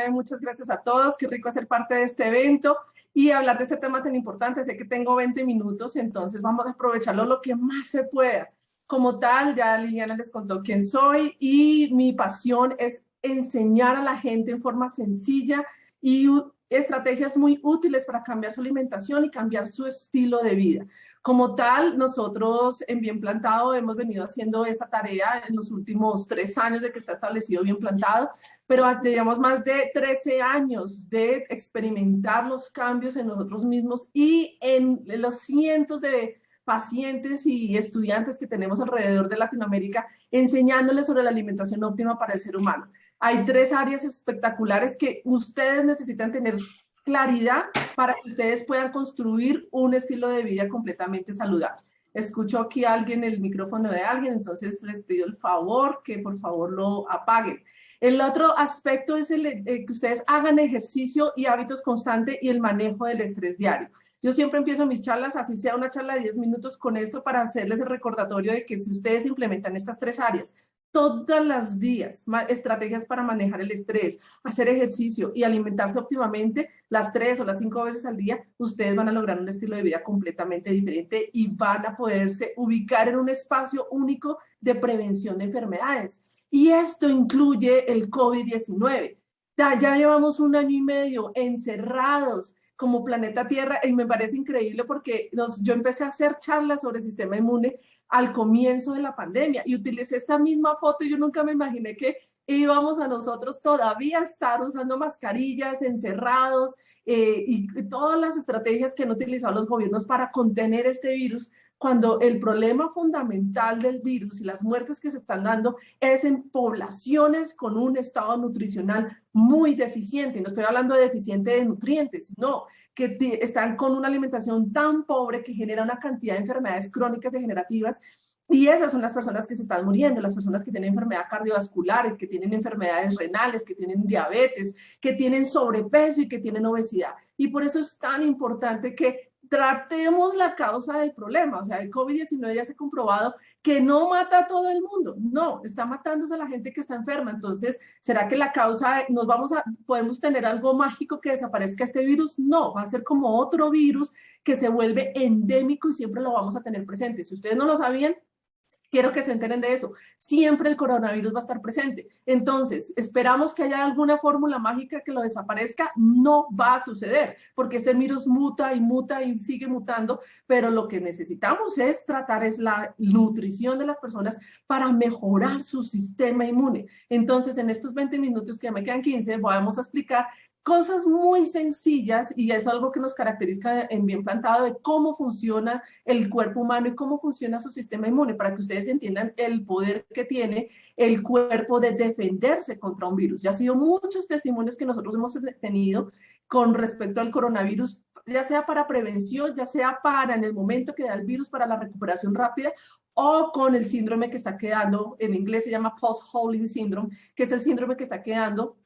Muchas gracias a todos, qué rico hacer parte de este evento y hablar de este tema tan importante. Sé que tengo 20 minutos, entonces vamos a aprovecharlo lo que más se pueda. Como tal, ya Liliana les contó quién soy y mi pasión es enseñar a la gente en forma sencilla y estrategias muy útiles para cambiar su alimentación y cambiar su estilo de vida. Como tal, nosotros en Bien Plantado hemos venido haciendo esta tarea en los últimos 3 años de que está establecido Bien Plantado, pero llevamos más de 13 años de experimentar los cambios en nosotros mismos y en los cientos de pacientes y estudiantes que tenemos alrededor de Latinoamérica, enseñándoles sobre la alimentación óptima para el ser humano. Hay 3 áreas espectaculares que ustedes necesitan tener claridad para que ustedes puedan construir un estilo de vida completamente saludable. Escucho aquí a alguien, el micrófono de alguien, entonces les pido el favor que por favor lo apaguen. El otro aspecto es que ustedes hagan ejercicio y hábitos constantes y el manejo del estrés diario. Yo siempre empiezo mis charlas, así sea una charla de 10 minutos con esto para hacerles el recordatorio de que si ustedes implementan estas 3 áreas todos los días, estrategias para manejar el estrés, hacer ejercicio y alimentarse óptimamente, las 3 o las 5 veces al día, ustedes van a lograr un estilo de vida completamente diferente y van a poderse ubicar en un espacio único de prevención de enfermedades. Y esto incluye el COVID-19. Ya llevamos 1 año y medio encerrados como planeta Tierra y me parece increíble porque yo empecé a hacer charlas sobre el sistema inmune al comienzo de la pandemia y utilicé esta misma foto y yo nunca me imaginé que íbamos a nosotros todavía estar usando mascarillas, encerrados y todas las estrategias que han utilizado los gobiernos para contener este virus, cuando el problema fundamental del virus y las muertes que se están dando es en poblaciones con un estado nutricional muy deficiente. No estoy hablando de deficiente de nutrientes, no, que están con una alimentación tan pobre que genera una cantidad de enfermedades crónicas degenerativas. Y esas son las personas que se están muriendo, las personas que tienen enfermedad cardiovascular, que tienen enfermedades renales, que tienen diabetes, que tienen sobrepeso y que tienen obesidad. Y por eso es tan importante que tratemos la causa del problema. O sea, el COVID-19 ya se ha comprobado que no mata a todo el mundo, no, está matándose a la gente que está enferma. Entonces, ¿será que la causa, podemos tener algo mágico que desaparezca este virus? No, va a ser como otro virus que se vuelve endémico y siempre lo vamos a tener presente. Si ustedes no lo sabían, quiero que se enteren de eso. Siempre el coronavirus va a estar presente. Entonces, esperamos que haya alguna fórmula mágica que lo desaparezca. No va a suceder, porque este virus muta y sigue mutando, pero lo que necesitamos es tratar la nutrición de las personas para mejorar su sistema inmune. Entonces, en estos 20 minutos que ya me quedan 15, vamos a explicar cosas muy sencillas, y es algo que nos caracteriza en Bien Plantado, de cómo funciona el cuerpo humano y cómo funciona su sistema inmune, para que ustedes entiendan el poder que tiene el cuerpo de defenderse contra un virus. Ya ha sido muchos testimonios que nosotros hemos tenido con respecto al coronavirus, ya sea para prevención, ya sea para en el momento que da el virus para la recuperación rápida, o con el síndrome que está quedando, en inglés se llama post-Howling syndrome, que es el síndrome que está quedando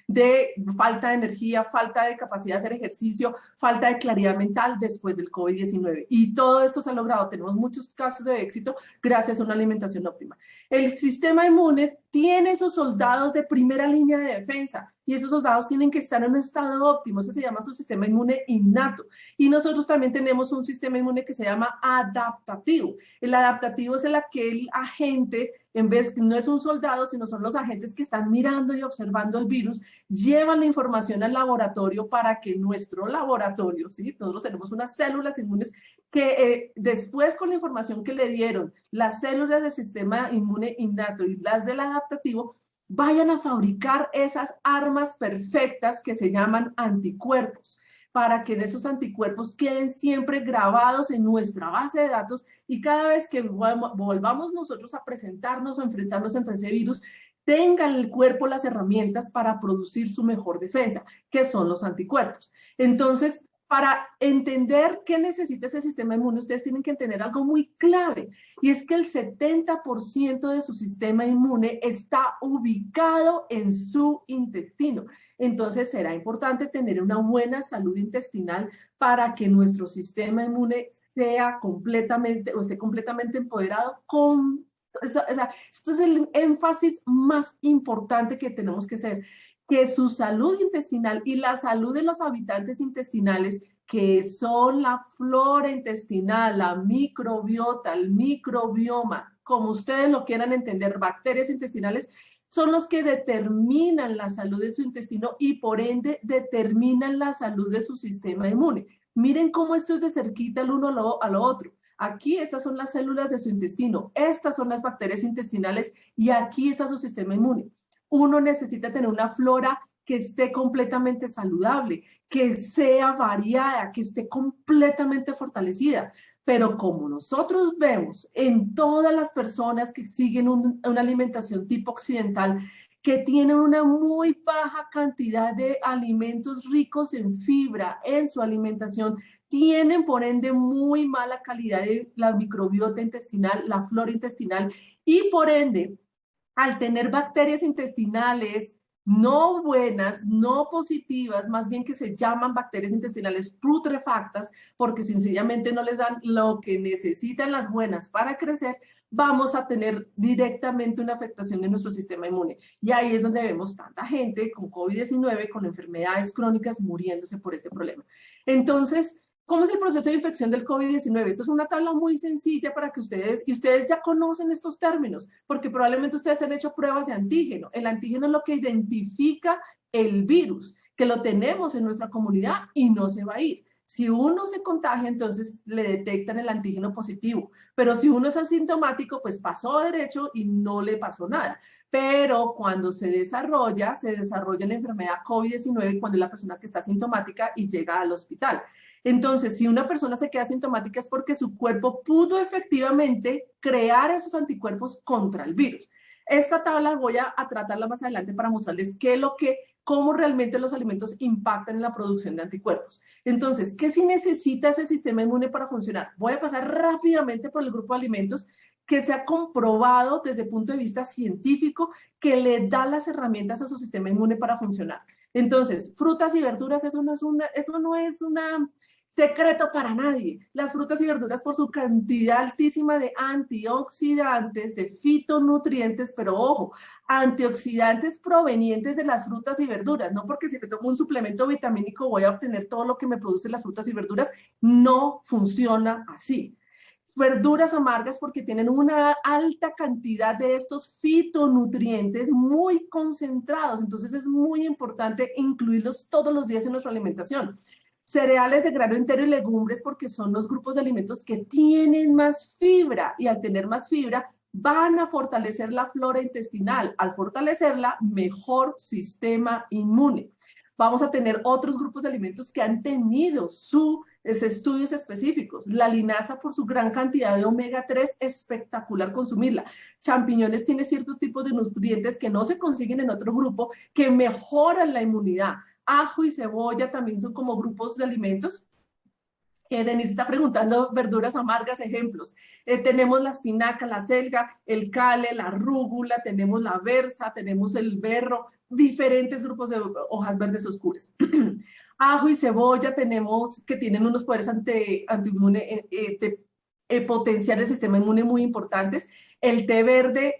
de falta de energía, falta de capacidad de hacer ejercicio, falta de claridad mental después del COVID-19. Y todo esto se ha logrado. Tenemos muchos casos de éxito gracias a una alimentación óptima. El sistema inmune tiene esos soldados de primera línea de defensa y esos soldados tienen que estar en un estado óptimo. Eso se llama su sistema inmune innato. Y nosotros también tenemos un sistema inmune que se llama adaptativo. El adaptativo es aquel agente, en vez, no es un soldado, sino son los agentes que están mirando y observando el virus, llevan la información al laboratorio para que nuestro laboratorio, ¿sí? Nosotros tenemos unas células inmunes que después, con la información que le dieron las células del sistema inmune innato y las del adaptativo, vayan a fabricar esas armas perfectas que se llaman anticuerpos, para que esos anticuerpos queden siempre grabados en nuestra base de datos y cada vez que volvamos nosotros a presentarnos o enfrentarnos ante ese virus, tenga el cuerpo las herramientas para producir su mejor defensa, que son los anticuerpos. Entonces, para entender qué necesita ese sistema inmune, ustedes tienen que entender algo muy clave, y es que el 70% de su sistema inmune está ubicado en su intestino. Entonces será importante tener una buena salud intestinal para que nuestro sistema inmune sea completamente, o esté completamente empoderado o sea, esto es el énfasis más importante que tenemos que hacer. que su salud intestinal y la salud de los habitantes intestinales, que son la flora intestinal, la microbiota, el microbioma, como ustedes lo quieran entender, bacterias intestinales, son los que determinan la salud de su intestino y por ende determinan la salud de su sistema inmune. Miren cómo esto es de cerquita el uno a lo otro. Aquí estas son las células de su intestino, estas son las bacterias intestinales y aquí está su sistema inmune. Uno necesita tener una flora que esté completamente saludable, que sea variada, que esté completamente fortalecida. Pero como nosotros vemos en todas las personas que siguen una alimentación tipo occidental, que tienen una muy baja cantidad de alimentos ricos en fibra en su alimentación, tienen por ende muy mala calidad de la microbiota intestinal, la flora intestinal, y por ende, al tener bacterias intestinales no buenas, no positivas, más bien que se llaman bacterias intestinales putrefactas, porque sencillamente no les dan lo que necesitan las buenas para crecer, vamos a tener directamente una afectación en nuestro sistema inmune. Y ahí es donde vemos tanta gente con COVID-19, con enfermedades crónicas, muriéndose por este problema. Entonces, ¿cómo es el proceso de infección del COVID-19? Esto es una tabla muy sencilla para que ustedes ya conocen estos términos, porque probablemente ustedes han hecho pruebas de antígeno. El antígeno es lo que identifica el virus, que lo tenemos en nuestra comunidad y no se va a ir. Si uno se contagia, entonces le detectan el antígeno positivo. Pero si uno es asintomático, pues pasó derecho y no le pasó nada. Pero cuando se desarrolla la enfermedad COVID-19 cuando es la persona que está asintomática y llega al hospital. Entonces, si una persona se queda asintomática es porque su cuerpo pudo efectivamente crear esos anticuerpos contra el virus. Esta tabla voy a tratarla más adelante para mostrarles cómo realmente los alimentos impactan en la producción de anticuerpos. Entonces, ¿qué sí necesita ese sistema inmune para funcionar? Voy a pasar rápidamente por el grupo de alimentos que se ha comprobado desde el punto de vista científico que le da las herramientas a su sistema inmune para funcionar. Entonces, frutas y verduras, eso no es una secreto para nadie. Las frutas y verduras por su cantidad altísima de antioxidantes, de fitonutrientes, pero ojo, antioxidantes provenientes de las frutas y verduras, no porque si me tomo un suplemento vitamínico voy a obtener todo lo que me producen las frutas y verduras, no funciona así. Verduras amargas porque tienen una alta cantidad de estos fitonutrientes muy concentrados, entonces es muy importante incluirlos todos los días en nuestra alimentación. Cereales de grano entero y legumbres porque son los grupos de alimentos que tienen más fibra y al tener más fibra van a fortalecer la flora intestinal. Al fortalecerla, mejor sistema inmune. Vamos a tener otros grupos de alimentos que han tenido sus estudios específicos. La linaza por su gran cantidad de omega 3, espectacular consumirla. Champiñones tiene ciertos tipos de nutrientes que no se consiguen en otro grupo que mejoran la inmunidad. Ajo y cebolla también son como grupos de alimentos. Denise está preguntando verduras amargas, ejemplos. Tenemos la espinaca, la selga, el cale, la rúgula, tenemos la berza, tenemos el berro, diferentes grupos de hojas verdes oscuras. Ajo y cebolla tenemos que tienen unos poderes antiinmune, potenciar el sistema inmune muy importantes. El té verde,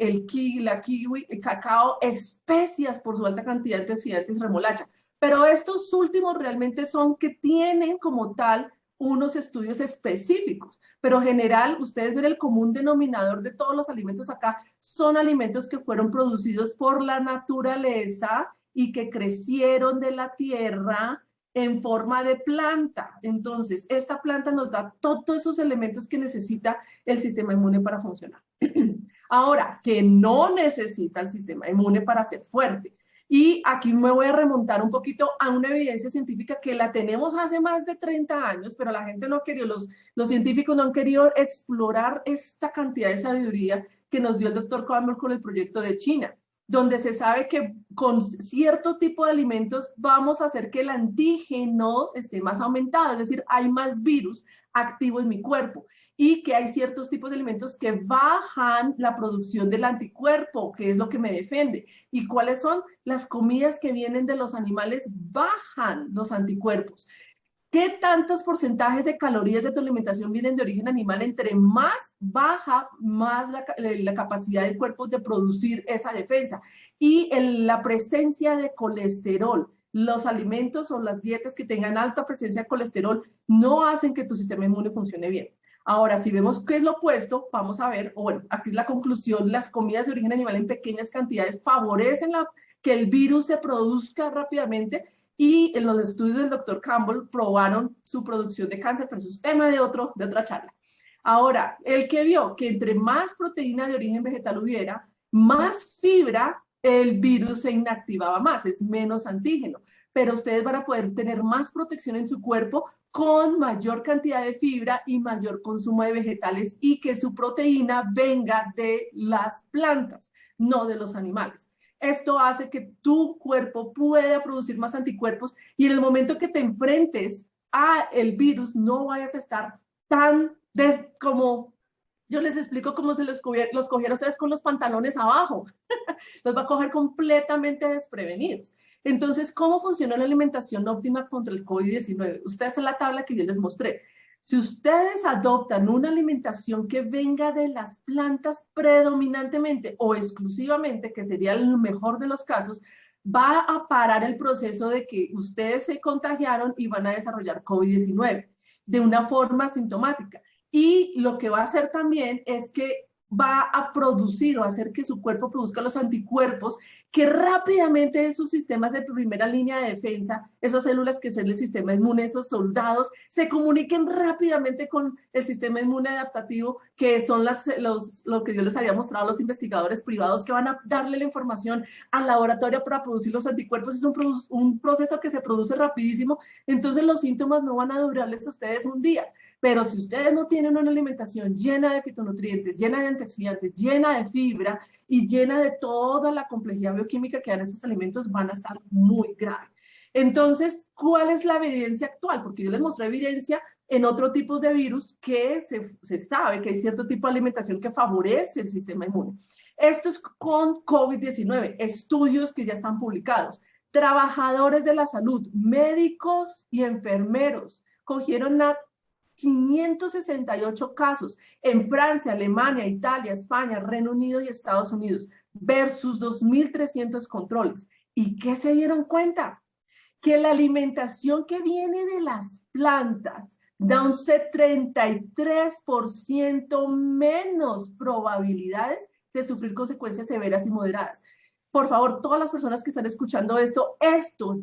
la kiwi, el cacao, especias por su alta cantidad de antioxidantes, remolacha. Pero estos últimos realmente son que tienen como tal unos estudios específicos, pero en general, ustedes ven el común denominador de todos los alimentos acá, son alimentos que fueron producidos por la naturaleza y que crecieron de la tierra en forma de planta. Entonces, esta planta nos da todos esos elementos que necesita el sistema inmune para funcionar. Ahora, que no necesita el sistema inmune para ser fuerte. Y aquí me voy a remontar un poquito a una evidencia científica que la tenemos hace más de 30 años, pero la gente no ha querido, los científicos no han querido explorar esta cantidad de sabiduría que nos dio el doctor Campbell con el proyecto de China, donde se sabe que con cierto tipo de alimentos vamos a hacer que el antígeno esté más aumentado, es decir, hay más virus activo en mi cuerpo. Y que hay ciertos tipos de alimentos que bajan la producción del anticuerpo, que es lo que me defiende. ¿Y cuáles son? Las comidas que vienen de los animales bajan los anticuerpos. ¿Qué tantos porcentajes de calorías de tu alimentación vienen de origen animal? Entre más baja, más la capacidad del cuerpo de producir esa defensa. Y la presencia de colesterol. Los alimentos o las dietas que tengan alta presencia de colesterol no hacen que tu sistema inmune funcione bien. Ahora, si vemos qué es lo opuesto, vamos a ver, o bueno, aquí es la conclusión, las comidas de origen animal en pequeñas cantidades favorecen que el virus se produzca rápidamente, y en los estudios del doctor Campbell probaron su producción de cáncer, pero eso es tema de otra charla. Ahora, el que vio que entre más proteína de origen vegetal hubiera, más fibra, el virus se inactivaba más, es menos antígeno. Pero ustedes van a poder tener más protección en su cuerpo con mayor cantidad de fibra y mayor consumo de vegetales, y que su proteína venga de las plantas, no de los animales. Esto hace que tu cuerpo pueda producir más anticuerpos, y en el momento que te enfrentes a el virus no vayas a estar tan como yo les explico cómo se los cogiera a ustedes con los pantalones abajo. Los va a coger completamente desprevenidos. Entonces, ¿cómo funciona la alimentación óptima contra el COVID-19? Ustedes en la tabla que yo les mostré. Si ustedes adoptan una alimentación que venga de las plantas predominantemente o exclusivamente, que sería el mejor de los casos, va a parar el proceso de que ustedes se contagiaron y van a desarrollar COVID-19 de una forma sintomática. Y lo que va a hacer también es que va a producir o hacer que su cuerpo produzca los anticuerpos que rápidamente esos sistemas de primera línea de defensa, esas células que son el sistema inmune, esos soldados, se comuniquen rápidamente con el sistema inmune adaptativo, que son lo que yo les había mostrado a los investigadores privados, que van a darle la información al laboratorio para producir los anticuerpos. Es un proceso que se produce rapidísimo, entonces los síntomas no van a durarles a ustedes un día. Pero si ustedes no tienen una alimentación llena de fitonutrientes, llena de antioxidantes, llena de fibra y llena de toda la complejidad bioquímica que dan estos alimentos, van a estar muy graves. Entonces, ¿cuál es la evidencia actual? Porque yo les mostré evidencia en otros tipos de virus que se sabe que hay cierto tipo de alimentación que favorece el sistema inmune. Esto es con COVID-19, estudios que ya están publicados. Trabajadores de la salud, médicos y enfermeros, cogieron 568 casos en Francia, Alemania, Italia, España, Reino Unido y Estados Unidos, versus 2.300 controles. ¿Y qué se dieron cuenta? Que la alimentación que viene de las plantas da un 33% menos probabilidades de sufrir consecuencias severas y moderadas. Por favor, todas las personas que están escuchando esto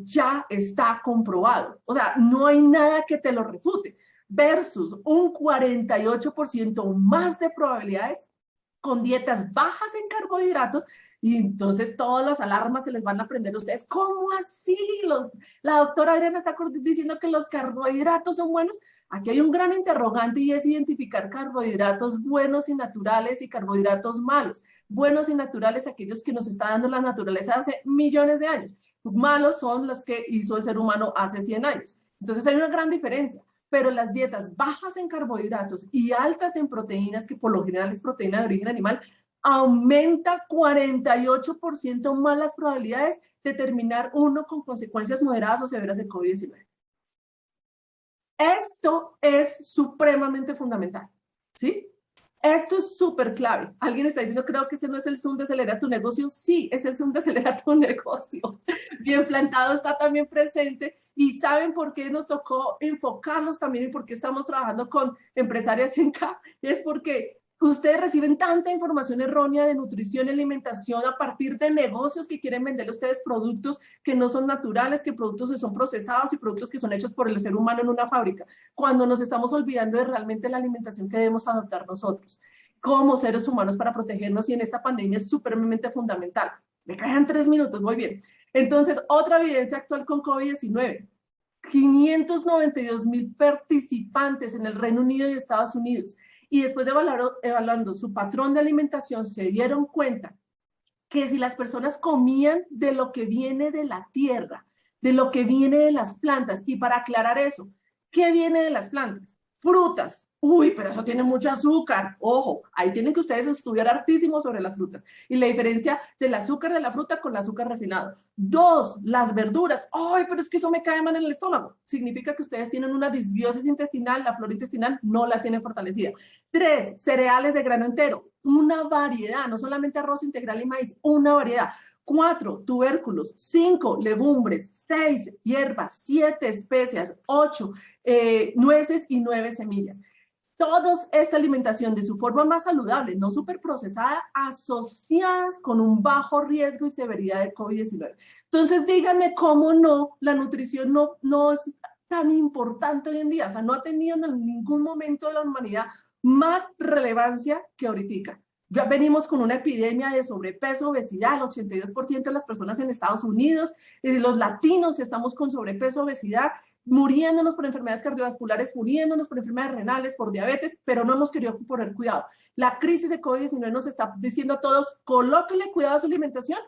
ya está comprobado. O sea, no hay nada que te lo refute, versus un 48% más de probabilidades con dietas bajas en carbohidratos. Y entonces todas las alarmas se les van a prender a ustedes. ¿Cómo así? La doctora Adriana está diciendo que los carbohidratos son buenos. Aquí hay un gran interrogante, y es identificar carbohidratos buenos y naturales y carbohidratos malos. Buenos y naturales, aquellos que nos está dando la naturaleza hace millones de años. Malos son los que hizo el ser humano hace 100 años. Entonces hay una gran diferencia. Pero las dietas bajas en carbohidratos y altas en proteínas, que por lo general es proteína de origen animal, aumenta 48% más las probabilidades de terminar uno con consecuencias moderadas o severas de COVID-19. Esto es supremamente fundamental, ¿sí? Esto es súper clave. Alguien está diciendo, creo que este no es el Zoom de Acelera tu Negocio. Sí, es el Zoom de Acelera tu Negocio. Bien plantado, está también presente. ¿Y saben por qué nos tocó enfocarnos también y por qué estamos trabajando con empresarias en K? Es porque ustedes reciben tanta información errónea de nutrición y alimentación a partir de negocios que quieren vender a ustedes productos que no son naturales, que productos que son procesados y productos que son hechos por el ser humano en una fábrica, cuando nos estamos olvidando de realmente la alimentación que debemos adoptar nosotros como seres humanos para protegernos, y en esta pandemia es supremamente fundamental. Me quedan 3 minutos, muy bien. Entonces, otra evidencia actual con COVID-19. 592,000 participantes en el Reino Unido y Estados Unidos. Y después de evaluando su patrón de alimentación, se dieron cuenta que si las personas comían de lo que viene de la tierra, de lo que viene de las plantas, y para aclarar eso, ¿qué viene de las plantas? Frutas. Uy, pero eso tiene mucho azúcar. Ojo, ahí tienen que ustedes estudiar hartísimo sobre las frutas y la diferencia del azúcar de la fruta con el azúcar refinado. Dos, las verduras. Ay, pero es que eso me cae mal en el estómago. Significa que ustedes tienen una disbiosis intestinal, la flora intestinal no la tienen fortalecida. Tres, cereales de grano entero. Una variedad, no solamente arroz integral y maíz, una variedad. 4, tubérculos. 5, legumbres. 6, hierbas. 7, especias. 8, nueces y 9 semillas. Toda esta alimentación de su forma más saludable, no superprocesada, asociadas con un bajo riesgo y severidad de COVID-19. Entonces, díganme cómo no, la nutrición no es tan importante hoy en día, o sea, no ha tenido en ningún momento de la humanidad más relevancia que ahorita. Ya venimos con una epidemia de sobrepeso, obesidad, el 82% de las personas en Estados Unidos, los latinos estamos con sobrepeso, obesidad, muriéndonos por enfermedades cardiovasculares, muriéndonos por enfermedades renales, por diabetes, pero no hemos querido poner cuidado. La crisis de COVID-19 nos está diciendo a todos, colóquenle cuidado a su alimentación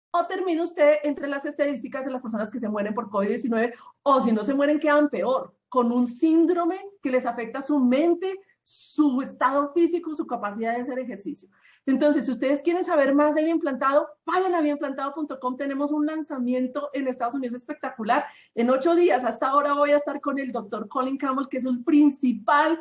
o termina usted entre las estadísticas de las personas que se mueren por COVID-19 o si no se mueren quedan peor, con un síndrome que les afecta su mente, su estado físico, su capacidad de hacer ejercicio. Entonces, si ustedes quieren saber más de Bien Plantado, vayan a bienplantado.com. Tenemos un lanzamiento en Estados Unidos espectacular. En 8 días, hasta ahora voy a estar con el doctor Colin Campbell, que es el principal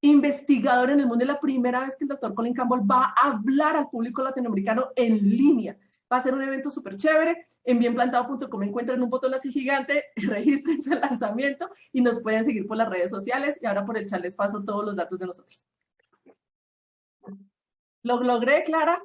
investigador en el mundo. Es la primera vez que el doctor Colin Campbell va a hablar al público latinoamericano en línea. Va a ser un evento súper chévere. En bienplantado.com encuentran un botón así gigante, regístrense al lanzamiento y nos pueden seguir por las redes sociales. Y ahora por el chat les paso todos los datos de nosotros. ¿Lo logré, Clara?